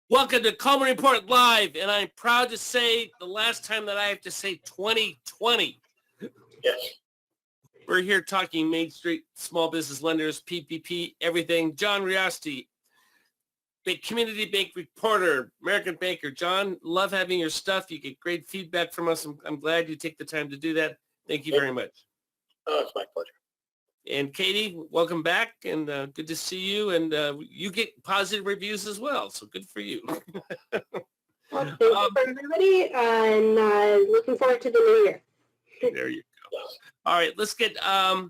Welcome to Coleman Report Live, and I'm proud to say the last time that I have to say 2020. Yes. We're here talking Main Street, small business lenders, PPP, everything. John Riosti, community bank reporter, American banker. John, love having your stuff. You get great feedback from us. I'm glad you take the time to do that. Thank you very much. Oh, it's my pleasure. And Katie, welcome back, and good to see you. And you get positive reviews as well, so good for you. Well, thank you for everybody, and looking forward to the new year. There you go. All right, let's get. I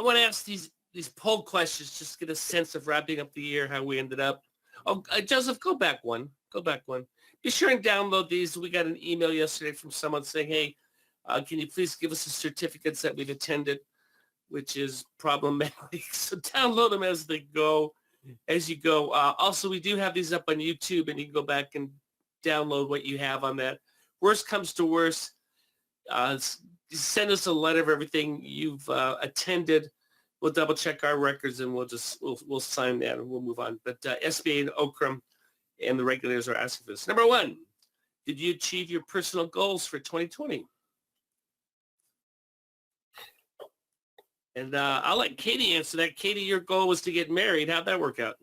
want to ask these poll questions, just to get a sense of wrapping up the year, how we ended up. Oh, Joseph, go back one. Be sure and download these. We got an email yesterday from someone saying, hey, can you please give us the certificates that we've attended, which is problematic. So download them as you go. Also, we do have these up on YouTube, and you can go back and download what you have on that. Worst comes to worst, send us a letter of everything you've attended. We'll double check our records, and we'll sign that, and we'll move on. But SBA and Okram and the regulators are asking for this. Number one, did you achieve your personal goals for 2020? And I'll let Katie answer that. Katie, your goal was to get married. How'd that work out?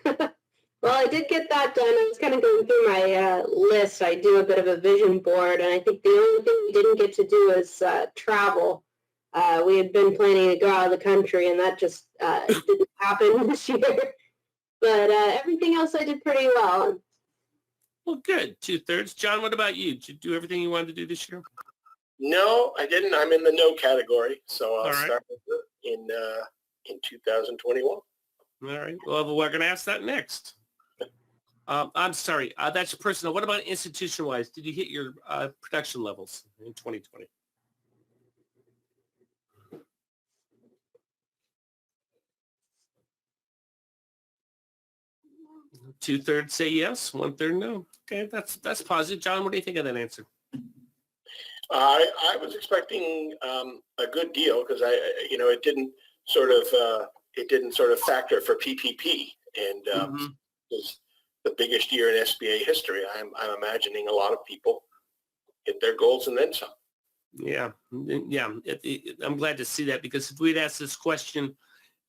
Well, I did get that done. I was kind of going through my list. I do a bit of a vision board, and I think the only thing we didn't get to do is travel. We had been planning to go out of the country, and that just didn't happen this year. But everything else I did pretty well. Well, good. 2/3. John, what about you? Did you do everything you wanted to do this year? No, I didn't. I'm in the no category, so I'll right. start in 2021. All right. Well, we're going to ask that next. I'm sorry. That's personal. What about institution-wise? Did you hit your production levels in 2020? Two-thirds say yes, 1/3 no. Okay, that's positive. John, what do you think of that answer? I was expecting a good deal because it didn't sort of factor for PPP, and it was the biggest year in SBA history. I'm imagining a lot of people hit their goals and then some. Yeah. I'm glad to see that, because if we'd asked this question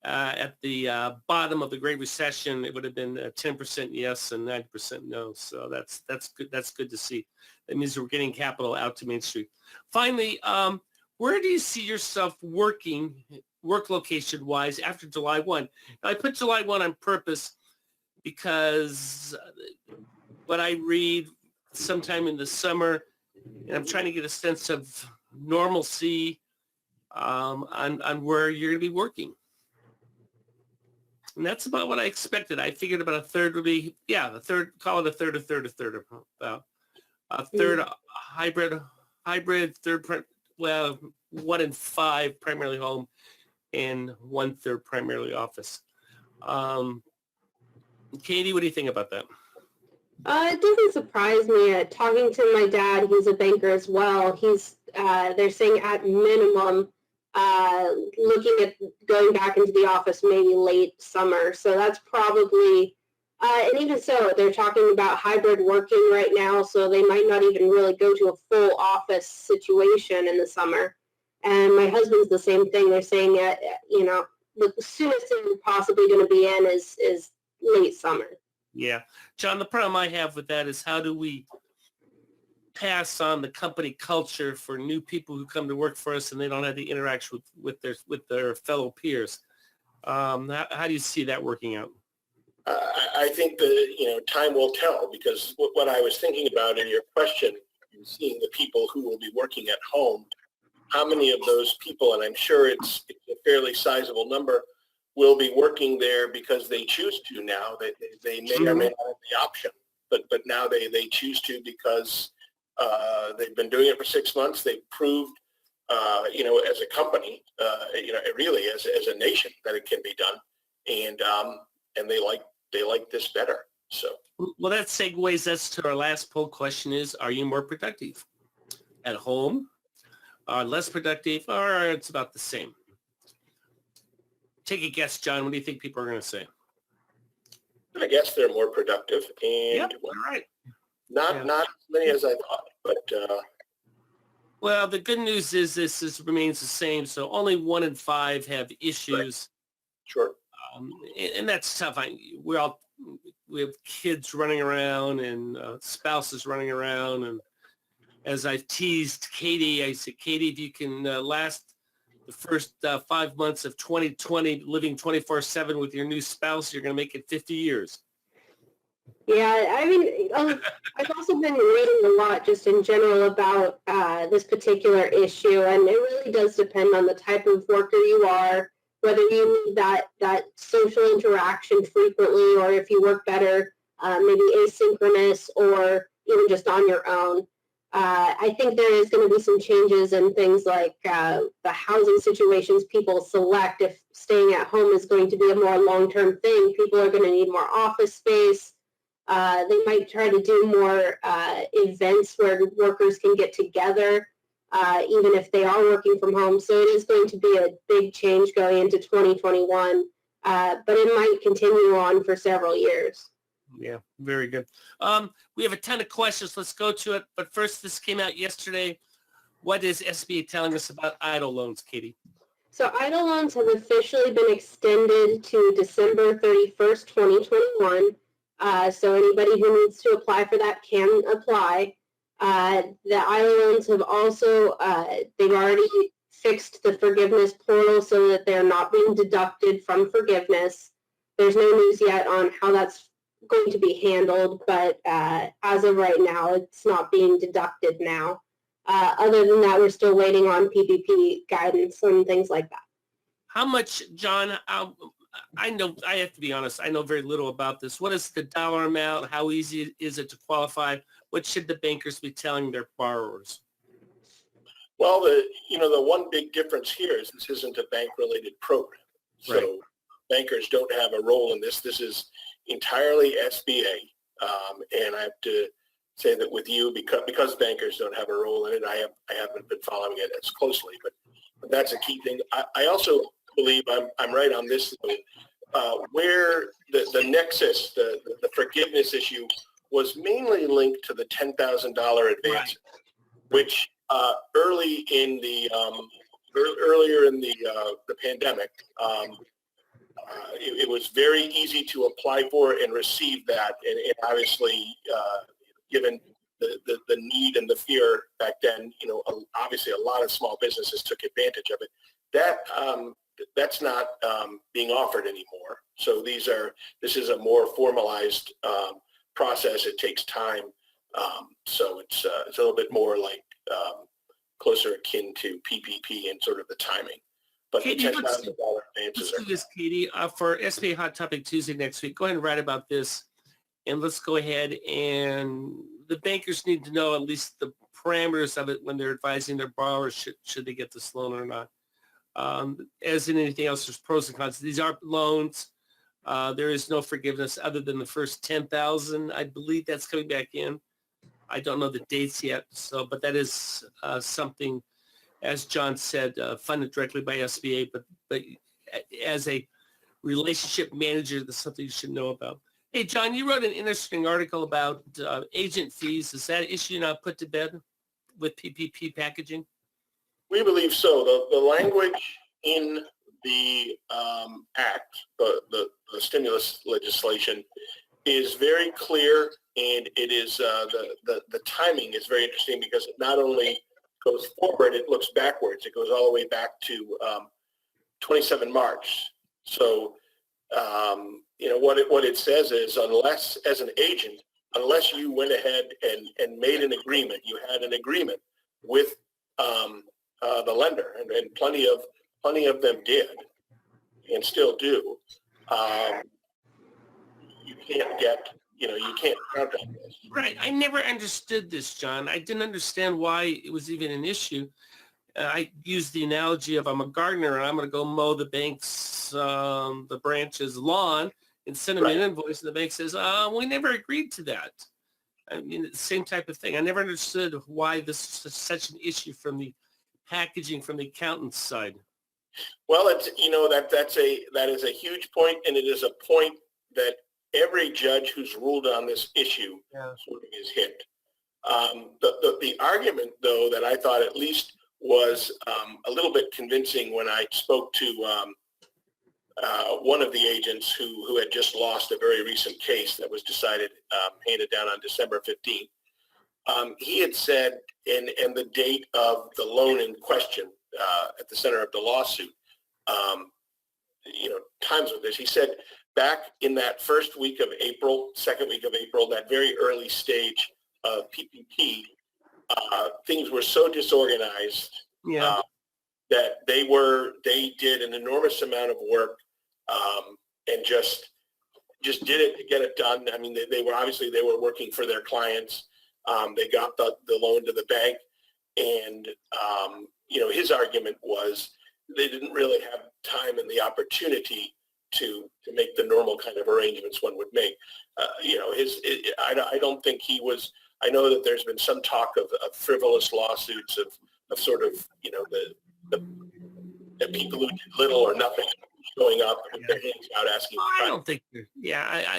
at the bottom of the Great Recession, it would have been 10% yes and 90% no. So that's good. That's good to see. That means we're getting capital out to Main Street. Finally, where do you see yourself working, work location-wise, after July 1? Now, I put July 1 on purpose because what I read sometime in the summer, and I'm trying to get a sense of normalcy on where you're going to be working. And that's about what I expected. I figured about a third would be, the third, call it a third, about a third hybrid, third, 1 in 5 primarily home, and 1/3 primarily office. Katie, what do you think about that? It doesn't surprise me. Talking to my dad, he's a banker as well. They're saying at minimum, looking at going back into the office maybe late summer. So that's probably, and even so, they're talking about hybrid working right now, so they might not even really go to a full office situation in the summer. And my husband's the same thing. They're saying, the soonest they're possibly going to be in is late summer. Yeah. John, the problem I have with that is, how do we pass on the company culture for new people who come to work for us and they don't have the interaction with their fellow peers? How do you see that working out? I think that time will tell, because what I was thinking about in your question, seeing the people who will be working at home, how many of those people, and I'm sure it's a fairly sizable number, will be working there because they choose to now. They may or may not have the option, but now they choose to because they've been doing it for 6 months. They've proved, as a company, really as a nation, that it can be done, and they like this better. So, well, that segues us to our last poll question: is, are you more productive at home, or less productive, or it's about the same? Take a guess, John. What do you think people are going to say? I guess they're more productive, and Yep, all right. not as many as I thought, but Well, the good news is remains the same. So only 1 in 5 have issues. sure. And that's tough. We have kids running around and spouses running around. And as I've teased Katie, I said, Katie, if you can last the first 5 months of 2020 living 24/7 with your new spouse, you're going to make it 50 years. Yeah, I mean, I've also been reading a lot just in general about this particular issue, and it really does depend on the type of worker you are, whether you need that social interaction frequently, or if you work better, maybe asynchronous, or even just on your own. I think there is going to be some changes in things like the housing situations people select. If staying at home is going to be a more long-term thing, people are going to need more office space. They might try to do more events where workers can get together, even if they are working from home. So it is going to be a big change going into 2021, but it might continue on for several years. Yeah, very good. We have a ton of questions. Let's go to it. But first, this came out yesterday. What is SBA telling us about EIDL loans, Katie? So EIDL loans have officially been extended to December 31st, 2021. So anybody who needs to apply for that can apply. The EIDL loans have also, they've already fixed the forgiveness portal so that they're not being deducted from forgiveness. There's no news yet on how that's going to be handled, but as of right now, it's not being deducted now. Other than that, we're still waiting on PPP guidance and things like that. How much, John, I know, I have to be honest, I know very little about this. What is the dollar amount? How easy is it to qualify? What should the bankers be telling their borrowers? Well, the one big difference here is this isn't a bank-related program. So Right. Bankers don't have a role in this. This is entirely SBA. And I have to say that with you, because bankers don't have a role in it, I haven't been following it as closely, but that's a key thing. I also believe I'm right on this, where the nexus, the forgiveness issue was mainly linked to the $10,000 advance, right, which earlier in the pandemic, it was very easy to apply for and receive that, and obviously, given the need and the fear back then, obviously a lot of small businesses took advantage of it. That's not being offered anymore. So this is a more formalized process. It takes time, so it's a little bit more like closer akin to PPP and sort of the timing. But Katie, the $10,000 advances. Let's do this, Katie, for SBA Hot Topic Tuesday next week. Go ahead and write about this, and let's go ahead, and the bankers need to know at least the parameters of it when they're advising their borrowers should they get this loan or not. As in anything else, there's pros and cons. These are loans. There is no forgiveness other than the first $10,000. I believe that's coming back in. I don't know the dates yet. But that is something, as John said, funded directly by SBA. But as a relationship manager, that's something you should know about. Hey, John, you wrote an interesting article about agent fees. Is that issue now put to bed with PPP packaging? We believe so. The language in the act, the stimulus legislation, is very clear, and it is the timing is very interesting because it not only goes forward, it looks backwards. It goes all the way back to 27 March. So what it says is, unless as an agent, unless you went ahead and made an agreement, you had an agreement with the lender, and plenty of them did and still do. You can't get, you can't count on this. Right. I never understood this, John. I didn't understand why it was even an issue. I used the analogy of I'm a gardener and I'm going to go mow the bank's, the branch's lawn and send them an invoice, and the bank says, we never agreed to that. I mean, it's the same type of thing. I never understood why this was such an issue from the packaging from the accountant's side. Well, it's that is a huge point, and it is a point that every judge who's ruled on this issue sort of is hit. The argument, though, that I thought at least was a little bit convincing when I spoke to one of the agents who had just lost a very recent case that was decided, handed down on December 15th. He had said, and the date of the loan in question at the center of the lawsuit, times with this, he said back in that first week of April, second week of April, that very early stage of PPP, things were so disorganized that they did an enormous amount of work and just did it to get it done. I mean, they were working for their clients. They got the loan to the bank, and his argument was they didn't really have time and the opportunity to make the normal kind of arrangements one would make. I don't think he was. I know that there's been some talk of frivolous lawsuits of sort of the people who did little or nothing showing up with their hands out asking. I don't think. I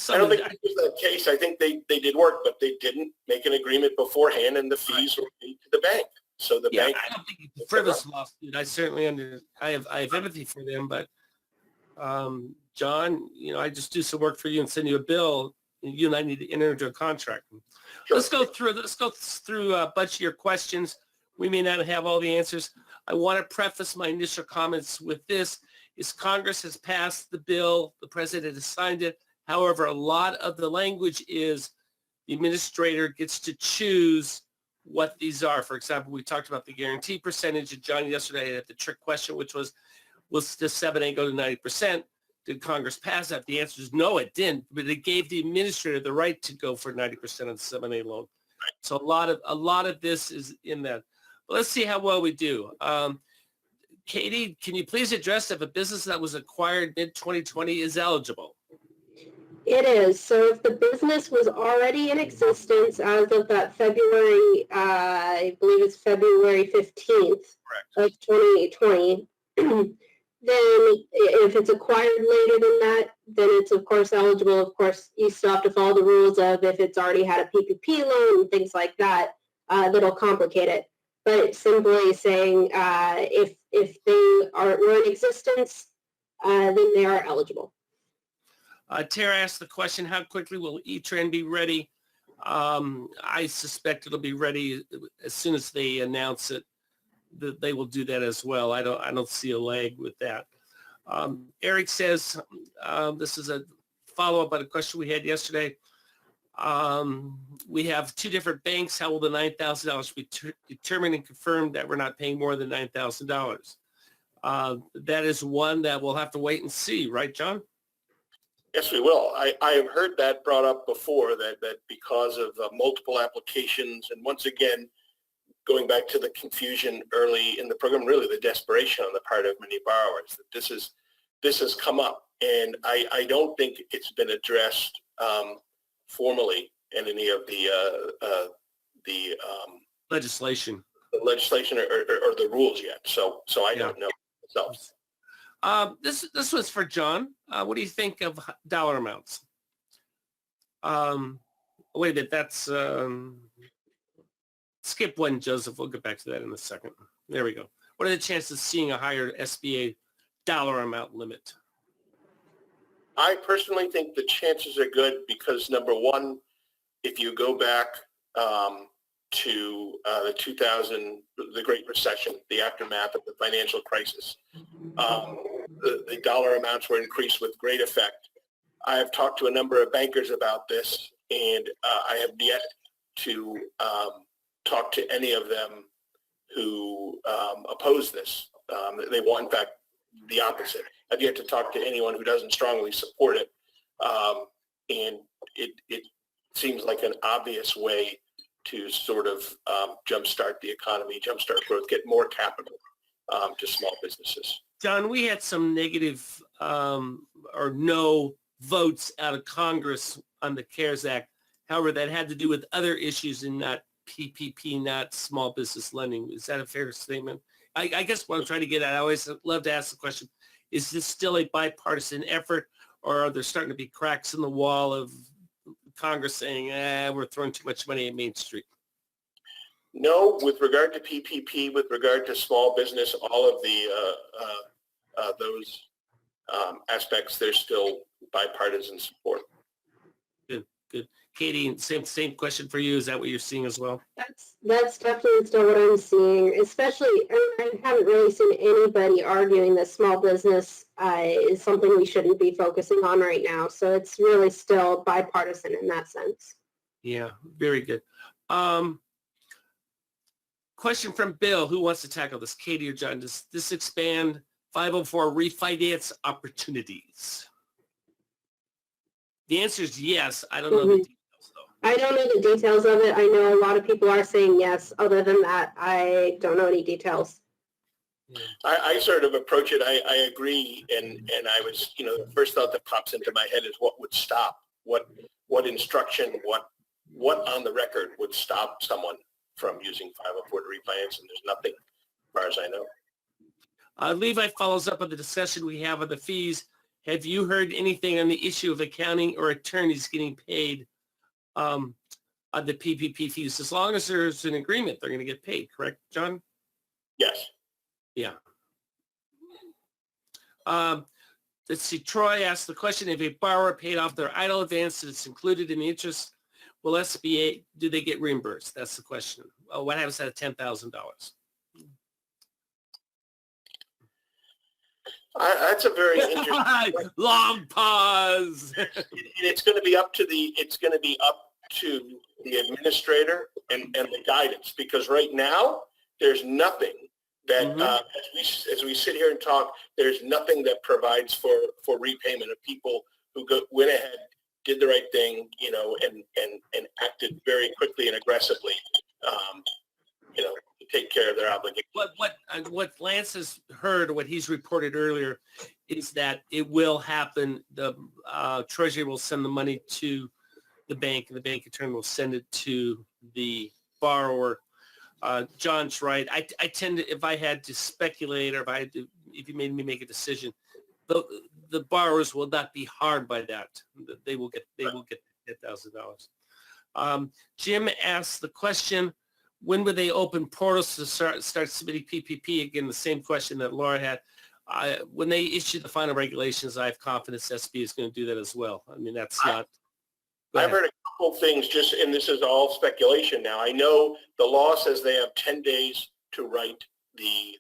don't think it was that case. I think they did work, but they didn't make an agreement beforehand, and the fees were paid to the bank. So the bank. I don't think it's a frivolous lawsuit. I certainly I have empathy for them, but John, I just do some work for you and send you a bill. And you and I need to enter into a contract. Sure. Let's go through a bunch of your questions. We may not have all the answers. I want to preface my initial comments with this: Congress has passed the bill. The president has signed it. However, a lot of the language is the administrator gets to choose what these are. For example, we talked about the guarantee percentage, and John yesterday had the trick question, which was, will the 7A go to 90%? Did Congress pass that? The answer is no, it didn't, but it gave the administrator the right to go for 90% of the 7A loan. So a lot of this is in that. But let's see how well we do. Katie, can you please address if a business that was acquired mid-2020 is eligible? It is. So if the business was already in existence as of that February, I believe it's February 15th of 2020, then if it's acquired later than that, then it's of course eligible. Of course, you still have to follow the rules of if it's already had a PPP loan and things like that, that'll complicate it. But simply saying if they were in existence, then they are eligible. Tara asked the question, how quickly will E-Tran be ready? I suspect it'll be ready as soon as they announce it. They will do that as well. I don't see a lag with that. Eric says, this is a follow-up on a question we had yesterday. We have two different banks. How will the $9,000 be determined and confirmed that we're not paying more than $9,000? That is one that we'll have to wait and see, right, John? Yes, we will. I have heard that brought up before, that because of multiple applications, and once again, going back to the confusion early in the program, really the desperation on the part of many borrowers, that this has come up, and I don't think it's been addressed formally in any of the legislation, or the rules yet. So I don't know myself. This was for John. What do you think of dollar amounts? Wait a minute, that's skip one, Joseph. We'll get back to that in a second. There we go. What are the chances of seeing a higher SBA dollar amount limit? I personally think the chances are good because, number one, if you go back to the Great Recession, the aftermath of the financial crisis, the dollar amounts were increased with great effect. I have talked to a number of bankers about this, and I have yet to talk to any of them who oppose this. They want, in fact, the opposite. I've yet to talk to anyone who doesn't strongly support it, and it seems like an obvious way to sort of jumpstart the economy, jumpstart growth, get more capital to small businesses. John, we had some negative or no votes out of Congress on the CARES Act. However, that had to do with other issues and not PPP, not small business lending. Is that a fair statement? I guess what I'm trying to get at, I always love to ask the question, is this still a bipartisan effort, or are there starting to be cracks in the wall of Congress saying, we're throwing too much money at Main Street? No, with regard to PPP, with regard to small business, all of those aspects, there's still bipartisan support. Good, good. Katie, same question for you. Is that what you're seeing as well? That's definitely still what I'm seeing, especially I haven't really seen anybody arguing that small business is something we shouldn't be focusing on right now. So it's really still bipartisan in that sense. Yeah, very good. Question from Bill. Who wants to tackle this? Katie or John? Does this expand 504 refinance opportunities? The answer is yes. I don't know the details, though. I don't know the details of it. I know a lot of people are saying yes. Other than that, I don't know any details. I sort of approach it. I agree, and I was, the first thought that pops into my head is what would stop? What instruction? What on the record would stop someone from using 504 to refinance? And there's nothing, as far as I know. Levi follows up on the discussion we have on the fees. Have you heard anything on the issue of accounting or attorneys getting paid on the PPP fees? As long as there's an agreement, they're going to get paid, correct, John? Yes. Yeah. Let's see. Troy asked the question, if a borrower paid off their idle advance and it's included in the interest, will SBA, do they get reimbursed? That's the question. Well, what happens at $10,000? That's a very interesting long pause. It's going to be up to the administrator and the guidance, because right now there's nothing that as we sit here and talk, there's nothing that provides for repayment of people who went ahead, did the right thing, and acted very quickly and aggressively, to take care of their obligation. What Lance has heard, what he's reported earlier, is that it will happen. The Treasury will send the money to the bank, and the bank in turn will send it to the borrower. John's right. I tend to, if I had to speculate, or if you made me make a decision, the borrowers will not be harmed by that. They will get $10,000. Jim asked the question, when would they open portals to start submitting PPP? Again, the same question that Laura had. When they issue the final regulations, I have confidence SB is going to do that as well. I mean, that's not... I've heard a couple things, and this is all speculation now. I know the law says they have 10 days to write the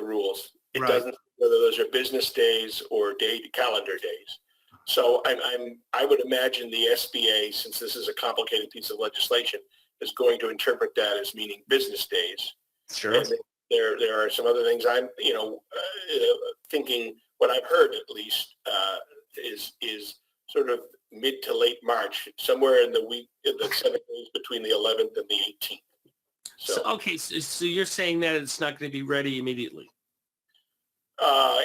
rules. It doesn't say whether those are business days or calendar days. So I would imagine the SBA, since this is a complicated piece of legislation, is going to interpret that as meaning business days. Sure. And there are some other things I'm thinking. What I've heard at least is sort of mid to late March, somewhere in the 7 days between the 11th and the 18th. So you're saying that it's not going to be ready immediately?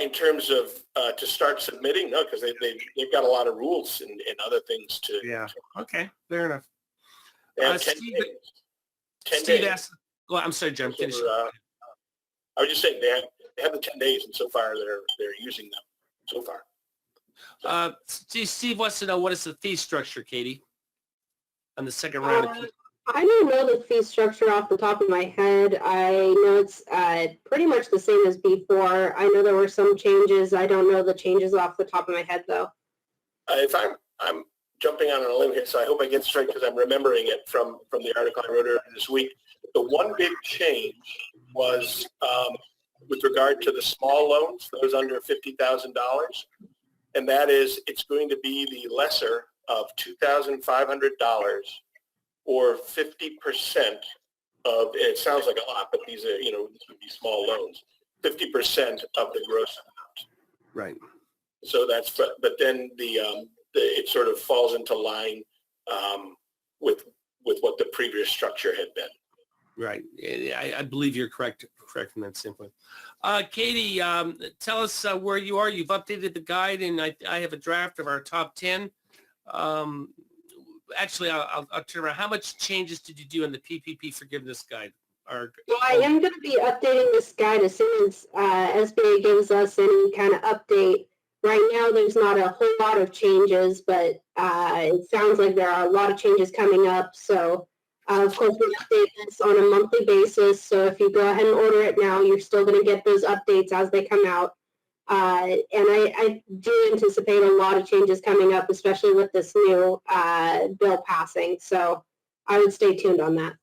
In terms of to start submitting, no, because they've got a lot of rules and other things to. Yeah. Okay. Fair enough. Steve asked. Well, I'm sorry, John. Finish. I was just saying they have the 10 days, and so far they're using them so far. Steve wants to know, what is the fee structure, Katie, on the second round of I don't know the fee structure off the top of my head. I know it's pretty much the same as before. I know there were some changes. I don't know the changes off the top of my head, though. If I'm jumping on a limb here, so I hope I get straight because I'm remembering it from the article I wrote earlier this week. The one big change was with regard to the small loans, those under $50,000, and that is it's going to be the lesser of $2,500 or 50% of, it sounds like a lot, but these are, these would be small loans, 50% of the gross amount. Right. So that's, but then it sort of falls into line with what the previous structure had been. Right. I believe you're correct from that standpoint. Katie, tell us where you are. You've updated the guide, and I have a draft of our top 10. Actually, I'll turn around. How much changes did you do in the PPP forgiveness guide? Well, I am going to be updating this guide as soon as SBA gives us any kind of update Right now, there's not a whole lot of changes, but it sounds like there are a lot of changes coming up. So, of course, we update this on a monthly basis. So if you go ahead and order it now, you're still going to get those updates as they come out. And I do anticipate a lot of changes coming up, especially with this new bill passing. So I would stay tuned on that.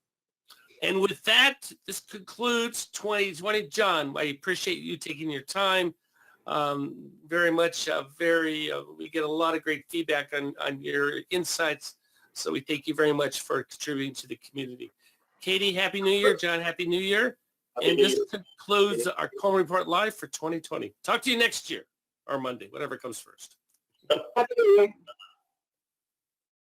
And with that, this concludes 2020. John, I appreciate you taking your time. Very much, we get a lot of great feedback on your insights. So we thank you very much for contributing to the community. Katie, Happy New Year. John, Happy New Year. And this concludes our Coleman Report Live for 2020. Talk to you next year or Monday, whatever comes first. Happy New Year.